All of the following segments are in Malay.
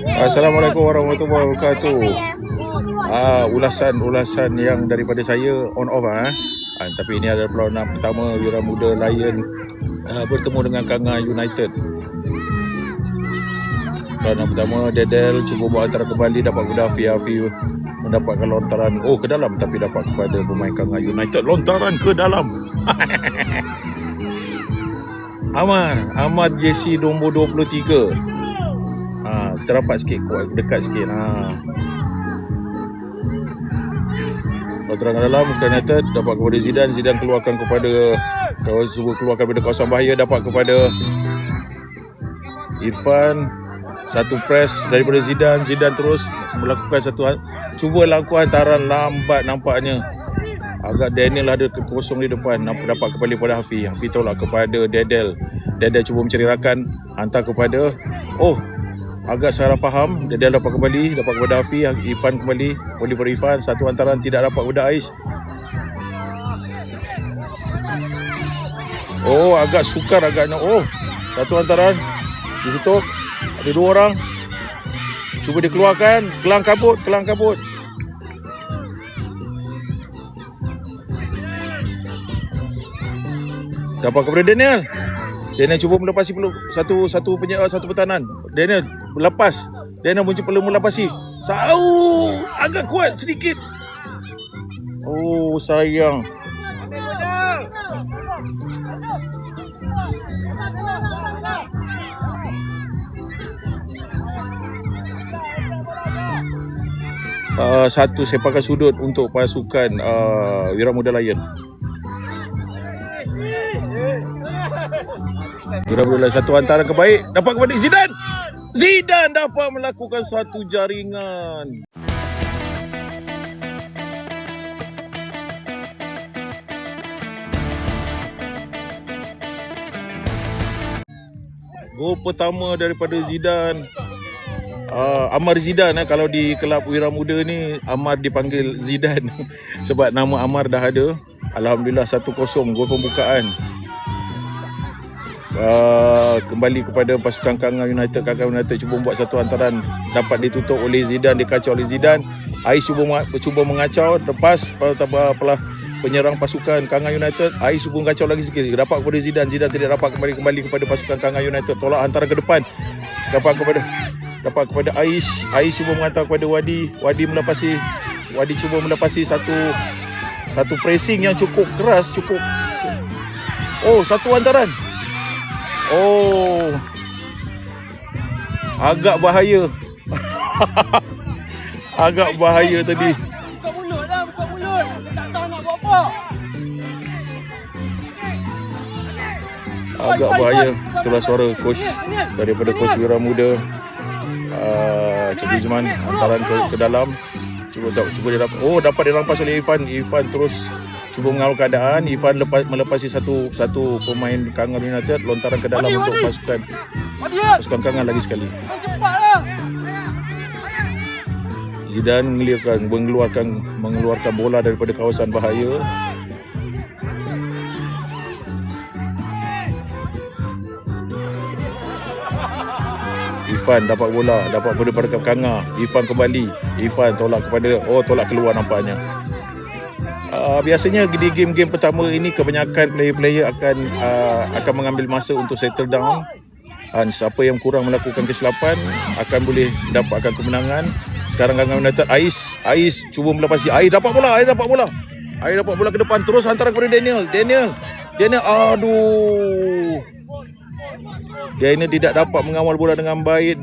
Assalamualaikum warahmatullahi wabarakatuh. Ulasan yang daripada saya on off tapi ini adalah perlawanan pertama Wira Muda Lion bertemu dengan Kanga United. Perlawanan pertama, Dedel cuba buat antara kembali, dapat kepada Afi mendapatkan lontaran ke dalam, tapi dapat kepada pemain Kanga United, lontaran ke dalam. Ahmad JC nombor 23. Terapat sikit, kuat dekat sikit. Lontaran ke dalam, United dapat kepada Zidane keluarkan kepada kawasan bahaya, dapat kepada Irfan. Satu press daripada Zidane terus melakukan cuba lakukan hantaran lambat nampaknya. Agak Daniel ada kosong di depan, dapat kembali kepada Hafi tolak kepada Dedel cuba mencari rakan, hantar kepada agak salah faham. Dedel dapat kepada Hafi, Irfan kembali kepada Irfan. Satu hantaran tidak dapat kepada Ais. Agak sukar agaknya. Satu hantaran ditutup. Ada dua orang. Cuba dikeluarkan. Kelang kabut. Dapat kepada Daniel cuba melepasi satu pertahanan. Daniel lepas. Daniel perlu melepasi. Agak kuat sedikit. Sayang. Satu sepakan sudut untuk pasukan Wira Muda Lion. Wira Muda Lion satu hantaran kebaik, dapat kepada Zidane dapat melakukan satu jaringan. Gol pertama daripada Zidane. Amar Zidane, kalau di kelab Wira Muda ni Amar dipanggil Zidane sebab nama Amar dah ada. Alhamdulillah 1-0 gol pembukaan. Kembali kepada pasukan Kanga United. Kanga United cuba membuat satu hantaran, dapat ditutup oleh Zidane, dikacau oleh Zidane. Ais cuba mengacau, lepas penyerang pasukan Kanga United. Ais cuba mengacau lagi sikit, dapat kepada Zidane tidak dapat kembali kepada pasukan Kanga United. Tolak hantaran ke depan, dapat kepada Ais cuba menghantar kepada Wadi cuba melepasi satu pressing yang cukup keras, satu hantaran. Agak bahaya. Agak bahaya tadi. Buka mulut. Tak tahu nak buat apa. Agak bahaya. Itulah suara coach daripada coach Wira Muda. Cik Izman hantaran ke dalam. Cuba dia dapat dirampas oleh Irfan terus cuba mengawal keadaan. Irfan melepasi satu pemain Kanga United, lontaran ke dalam untuk pasukan Kanga lagi sekali. Zidane mengeluarkan bola daripada kawasan bahaya. Irfan dapat bola, dapat pada Kanga. Irfan kembali. Irfan tolak keluar nampaknya. Biasanya di game-game pertama ini kebanyakan player-player akan mengambil masa untuk settle down. Siapa yang kurang melakukan kesilapan akan boleh dapatkan kemenangan. Sekarang Kanga United, Ais cuba melepasi. Ais dapat bola ke depan, terus hantaran kepada Daniel. Daniel tidak dapat mengawal bola dengan baik,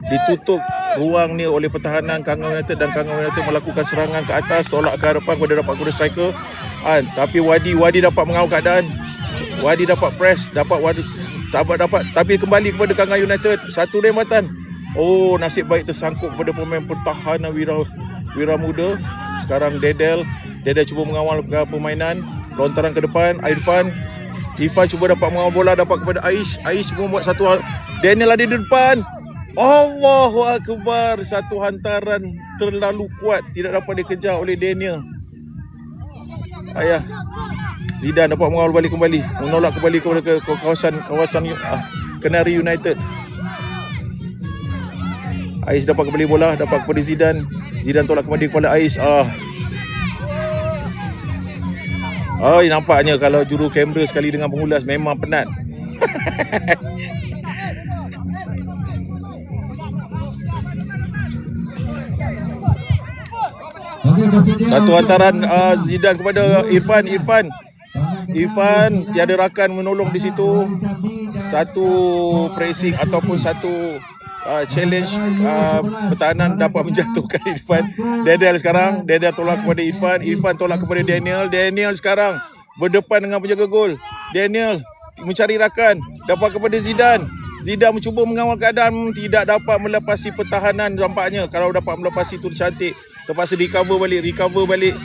ditutup ruang ni oleh pertahanan Kanga United, dan Kanga United melakukan serangan ke atas, tolak ke hadapan dapat kepada striker. Tapi Wadi dapat mengawal keadaan. Wadi dapat press, dapat tapi kembali kepada Kanga United. Satu rembatan. Nasib baik tersangkut kepada pemain pertahanan Wira Muda. Sekarang Dedel cuba mengawal permainan, lontaran ke depan. Irfan cuba dapat mengawal bola, dapat kepada Ais cuba membuat satu. Daniel ada di depan. Allahu Akbar, satu hantaran terlalu kuat, tidak dapat dikejar oleh Daniel. Zidane dapat mengawal balik kembali, menolak kembali kepada kawasan Canary United. Ais dapat kembali bola, dapat kepada Zidane. Zidane tolak kembali kepada Ais. Nampaknya kalau juru kamera sekali dengan pengulas memang penat. Satu hantaran Zidane kepada Irfan. Irfan tiada rakan menolong di situ. Satu pressing ataupun satu challenge pertahanan dapat menjatuhkan Irfan. Dedel sekarang, Dedel tolak kepada Irfan. Irfan tolak kepada Daniel. Daniel sekarang berdepan dengan penjaga gol. Daniel mencari rakan, dapat kepada Zidane. Zidane mencuba mengawal keadaan, tidak dapat melepasi pertahanan nampaknya. Kalau dapat melepasi itu cantik. Terpaksa recover balik.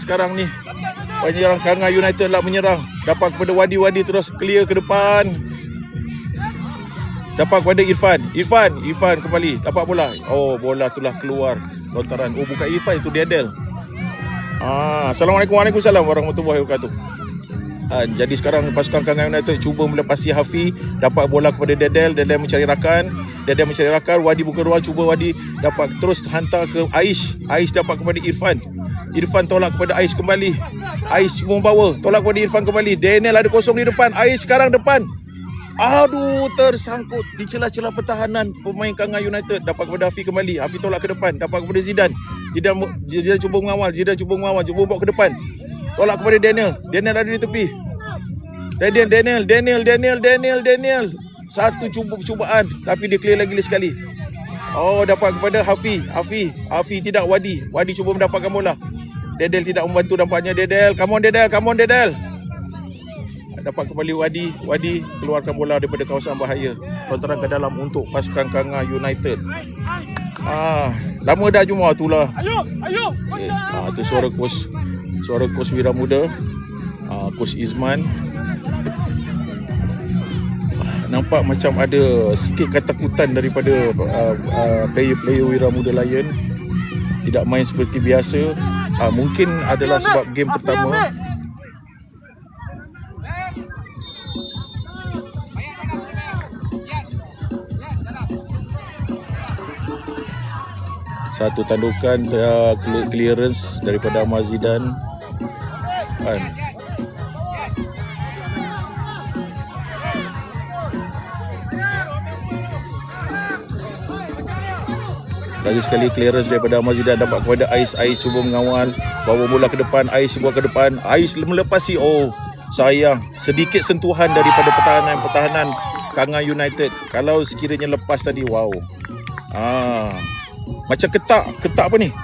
Sekarang ni penyerang Kangan United lah menyerang. Dapat kepada Wadi terus clear ke depan. Dapat kepada Irfan kembali. Dapat bola. Bola itulah keluar lontaran. Bukan Irfan, itu Dedel. Assalamualaikum. Waalaikumsalam warahmatullahi wabarakatuh. Jadi sekarang pasukan Kangan United cuba melepasi Hafi. Dapat bola kepada Dedel mencari rakan. Wadi buka ruang, cuba Wadi dapat terus hantar ke Aish. Aish dapat kepada Irfan tolak kepada Aish kembali. Aish membawa, tolak kepada Irfan kembali. Daniel ada kosong di depan. Aish sekarang depan. Tersangkut di celah-celah pertahanan pemain Kangan United. Dapat kepada Hafi kembali. Hafi tolak ke depan. Dapat kepada Zidane. Zidane cuba mengawal. Cuba bawa ke depan. Tolak kepada Daniel. Daniel ada di tepi. Daniel. Satu percubaan tapi dia clear lagi sekali. Dapat kepada Hafi tidak Wadi cuba mendapatkan bola. Dedel tidak membantu nampaknya. Come on Dedel. Dapat kembali Wadi keluarkan bola daripada kawasan bahaya. Lontaran ke dalam untuk pasukan Kangan United. Lama dah jumpa itulah. Itu suara kos Wira Muda, Kos Izman. Nampak macam ada sikit ketakutan daripada player Wira Muda Lion. Tidak main seperti biasa. Mungkin adalah sebab game pertama. Satu tandukan clearance daripada Ahmad Zidane. Lagi sekali clearance daripada Ahmad Zidane, dapat kepada Ais cuba mengawal, bawa bola ke depan. Ais buat ke depan. Ais melepasi. Sayang, sedikit sentuhan daripada pertahanan Kangan United. Kalau sekiranya lepas tadi, wow. Macam ketak apa ni?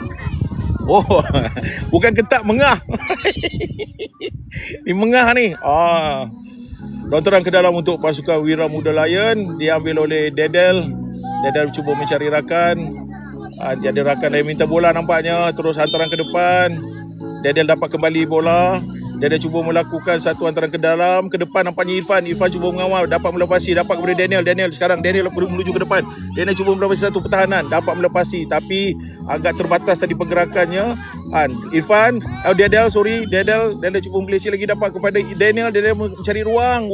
Bukan ketak, mengah. Ni mengah ni. Lontaran ke dalam untuk pasukan Wira Muda Lion. Diambil oleh Dedel cuba mencari rakan. Dia ada rakan yang minta bola nampaknya. Terus hantaran ke depan. Dedel dapat kembali bola. Dedel cuba melakukan satu hantaran ke dalam. Ke depan nampaknya Irfan cuba mengawal. Dapat melepasi. Dapat kepada Daniel. Sekarang Daniel menuju ke depan. Daniel cuba melepasi satu pertahanan. Dapat melepasi. Tapi agak terbatas tadi pergerakannya. Dedel cuba meleceh lagi. Dapat kepada Daniel mencari ruang.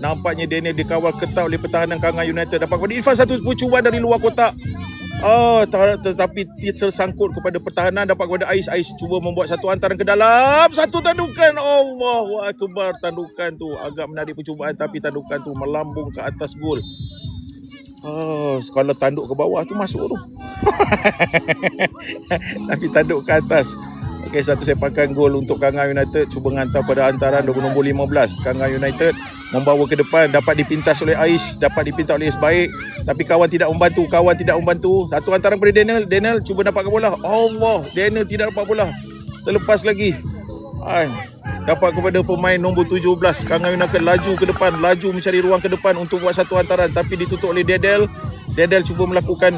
Nampaknya Daniel dikawal ketat oleh pertahanan Kangan United. Dapat kepada Irfan satu percubaan dari luar kotak. Tetapi tersangkut kepada pertahanan. Dapat kepada Ais cuba membuat satu hantaran ke dalam. Satu tandukan. Allahu Akbar. Tandukan tu agak menarik percubaan, tapi tandukan tu melambung ke atas gol. Kalau tanduk ke bawah tu masuk tu. Tapi tanduk ke atas. Okey, satu sepakan gol untuk Kangan United. Cuba menghantar pada hantaran nombor 15. Kangan United membawa ke depan. Dapat dipintas oleh Ais. Dapat dipintas oleh Sebaik. Tapi kawan tidak membantu. Satu hantaran pada Daniel cuba dapatkan bola. Daniel tidak dapat bola. Terlepas lagi. Dapat kepada pemain nombor 17. Kangan United laju ke depan. Laju mencari ruang ke depan untuk buat satu hantaran. Tapi ditutup oleh Dedel. Dedel cuba melakukan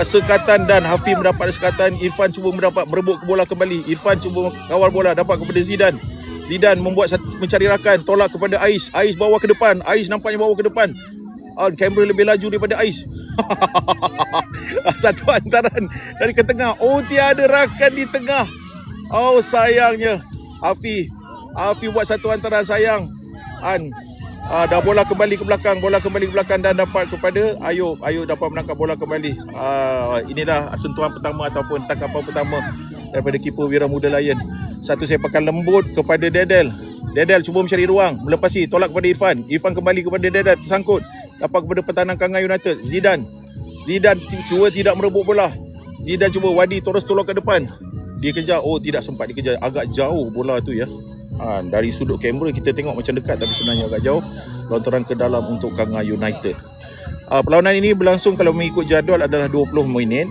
sekatan dan Hafiz mendapat sekatan. Irfan cuba berebut bola kembali. Irfan cuba kawal bola, dapat kepada Zidane. Zidane mencari rakan, tolak kepada Ais. Ais bawa ke depan. Ais nampaknya bawa ke depan. Kamera lebih laju daripada Ais. Satu hantaran dari ke tengah. Tiada rakan di tengah. Sayangnya Hafiz buat satu hantaran, sayang. Dah bola kembali ke belakang dan dapat kepada Ayub dapat menangkap bola kembali. Inilah sentuhan pertama ataupun tangkapan pertama daripada keeper Wira Muda Lion. Satu sepakan lembut kepada Dedel cuba mencari ruang, melepasi, tolak kepada Irfan kembali kepada Dedel, tersangkut, dapat kepada pertahanan Kangan United. Zidan cuba tidak merebut bola. Zidan cuba, Wadi terus tolak ke depan, dia kejar, tidak sempat dikejar, agak jauh bola tu ya. Dari sudut kamera kita tengok macam dekat, tapi sebenarnya agak jauh. Lontaran ke dalam untuk Kangan United. Perlawanan ini berlangsung kalau mengikut jadual adalah 20 minit,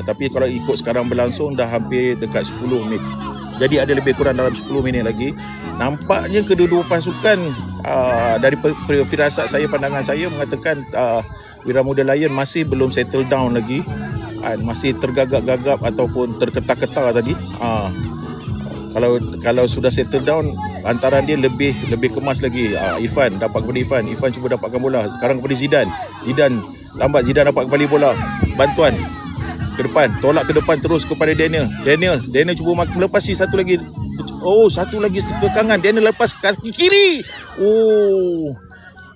tapi kalau ikut sekarang berlangsung dah hampir dekat 10 minit. Jadi ada lebih kurang dalam 10 minit lagi. Nampaknya kedua-dua pasukan dari firasat saya, pandangan saya mengatakan Wira Muda Lion masih belum settle down lagi. Masih tergagap-gagap ataupun terketar-ketar tadi. Kalau sudah settle down, antaran dia lebih kemas lagi. Irfan dapat kepada Irfan cuba dapatkan bola. Sekarang kepada Zidan lambat, Zidan dapat kembali bola. Bantuan ke depan, tolak ke depan terus kepada Daniel cuba melepasi satu lagi. Satu lagi kekangan, Daniel lepas kaki kiri.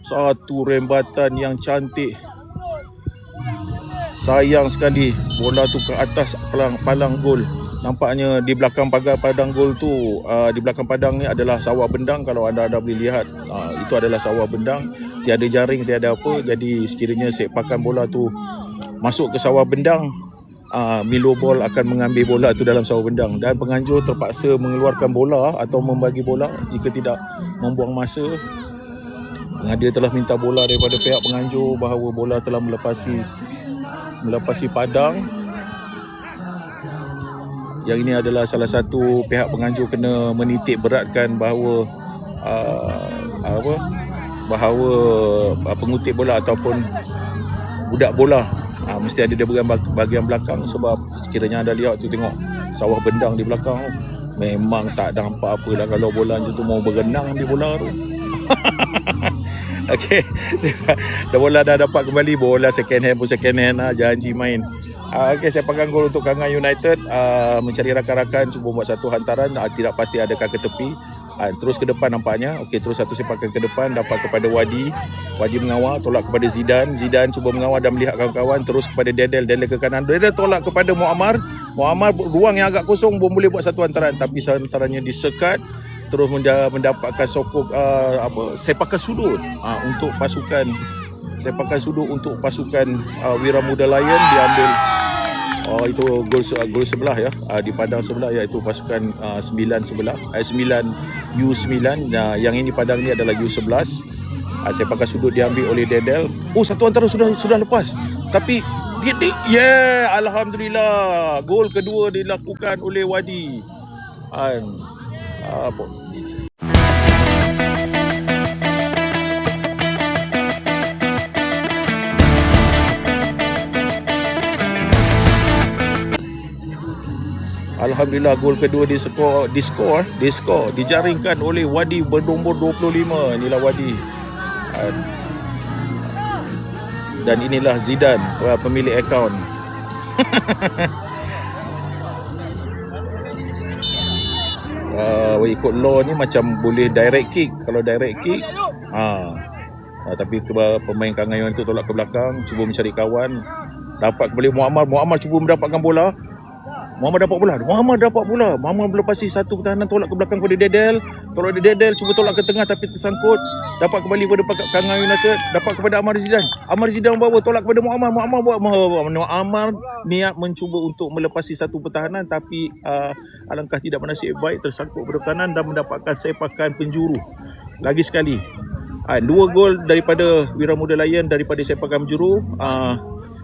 Satu rembatan yang cantik. Sayang sekali bola tu ke atas palang gol. Nampaknya di belakang pagar padang gol tu, di belakang padang ni adalah sawah bendang. Kalau anda boleh lihat, itu adalah sawah bendang, tiada jaring, tiada apa. Jadi sekiranya sepakan bola tu masuk ke sawah bendang, Milo Ball akan mengambil bola tu dalam sawah bendang, dan penganjur terpaksa mengeluarkan bola atau membagi bola jika tidak membuang masa. Dia telah minta bola daripada pihak penganjur bahawa bola telah melepasi padang. Yang ini adalah salah satu pihak penganjur kena menitik beratkan bahawa pengutip bola ataupun budak bola mesti ada di bahagian belakang. Sebab sekiranya anda lihat tu, tengok sawah bendang di belakang tu, memang tak nampak apa lah kalau bola macam tu mau berenang di bola tu. Okey, bola dah dapat kembali, bola second hand lah, janji main. Okey, sepakan gol untuk Kangan United. Mencari rakan-rakan, cuba buat satu hantaran, tidak pasti adakah ke tepi. Terus ke depan nampaknya. Okey, terus satu sepakan ke depan, dapat kepada Wadi mengawal, tolak kepada Zidan cuba mengawal dan melihat kawan-kawan, terus kepada Dedel ke kanan, Dedel tolak kepada Muammar, ruang yang agak kosong, belum boleh buat satu hantaran, tapi hantarannya disekat. Terus mendapatkan sokong sepakan sudut untuk pasukan Wira Muda Lion diambil. Itu gol sebelah ya, di padang sebelah, iaitu pasukan 9 U9. Yang ini padang ni adalah U11. Sepakan sudut diambil oleh Dedel. Satu antara sudah lepas, tapi alhamdulillah, gol kedua dilakukan oleh Wadi. Alhamdulillah, gol kedua dijaringkan oleh Wadi bernombor 25. Inilah Wadi. Dan inilah Zidan, pemilik akaun. Ikut law ni macam boleh direct kick. Kalau direct kick, tapi pemain Kangan United tolak ke belakang, cuba mencari kawan, dapat kembali Muammar cuba mendapatkan bola. Muammar dapat bola. Muammar melepasi satu pertahanan, tolak ke belakang kepada Dedel, cuba tolak ke tengah tapi tersangkut. Dapat kembali kepada Kangan United, dapat kepada Ammar Zidan bawa, tolak kepada Muammar niat mencuba untuk melepasi satu pertahanan, tapi alangkah tidak bernasib baik, tersangkut pada pertahanan dan mendapatkan sepakan penjuru. Lagi sekali, 2 gol daripada Wira Muda Lion daripada sepakan penjuru.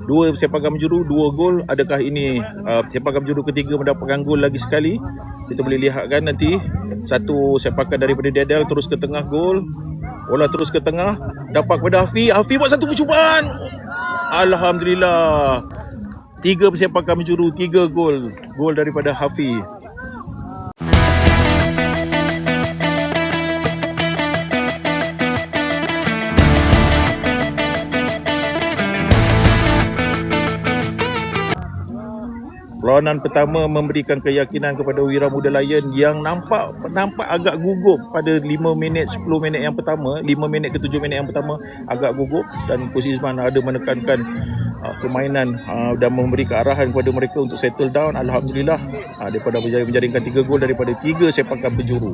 2 sepakan penjuru, 2 gol. Adakah ini sepakan penjuru ketiga mendapatkan gol lagi sekali? Kita boleh lihat kan nanti. Satu sepakan daripada Dedel, terus ke tengah, gol. Bola terus ke tengah, dapat kepada Hafiz buat satu percubaan. Alhamdulillah, 3 sepakan penjuru, 3 gol daripada Hafiz. perlawanan pertama memberikan keyakinan kepada Wira Muda Lion yang nampak agak gugup pada 5 minit 10 minit yang pertama, 5 minit ke 7 minit yang pertama agak gugup, dan Coach Izman ada menekankan permainan dan memberi arahan kepada mereka untuk settle down. Alhamdulillah daripada berjaya menjaringkan 3 gol daripada 3 sepakan penjuru.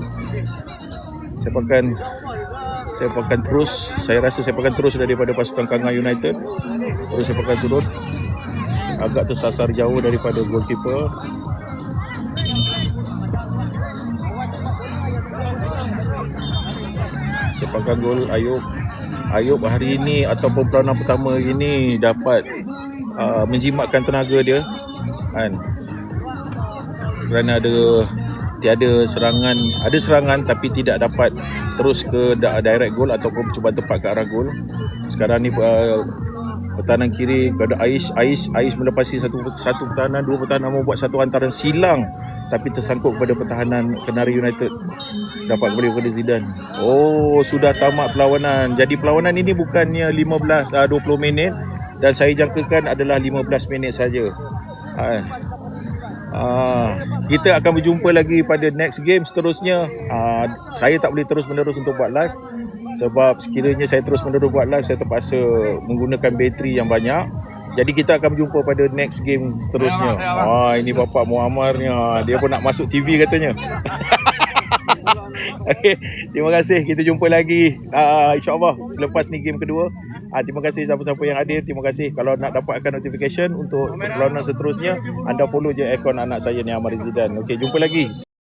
Sepakan terus, saya rasa sepakan terus daripada pasukan Kangan United. Terus sepakan turun, agak tersasar jauh daripada goalkeeper. Sepakan gol Ayub hari ini ataupun peranan pertama ini dapat menjimatkan tenaga dia kan, kerana ada serangan tapi tidak dapat terus ke direct goal ataupun percubaan tepat ke arah gol. Sekarang ni pertahanan kiri kepada Ais melepasi satu pertahanan, 2 pertahanan membuat satu hantaran silang tapi tersangkut kepada pertahanan Kenari United. Dapat kembali kepada Zidane. Sudah tamat perlawanan. Jadi perlawanan ini bukannya 20 minit, dan saya jangkakan adalah 15 minit saja. Kita akan berjumpa lagi pada next game seterusnya. Saya tak boleh terus-menerus untuk buat live, sebab sekiranya saya terus-menerus buat live, saya terpaksa menggunakan bateri yang banyak. Jadi kita akan berjumpa pada next game seterusnya. Ini Bapak Muammarnya, dia pun nak masuk TV katanya. Okay, terima kasih. Kita jumpa lagi insyaAllah selepas ni game kedua. Terima kasih siapa-siapa yang hadir. Terima kasih. Kalau nak dapatkan notification untuk perlawanan seterusnya, anda follow je akaun anak saya ni, Amar Zidane. Okey, jumpa lagi.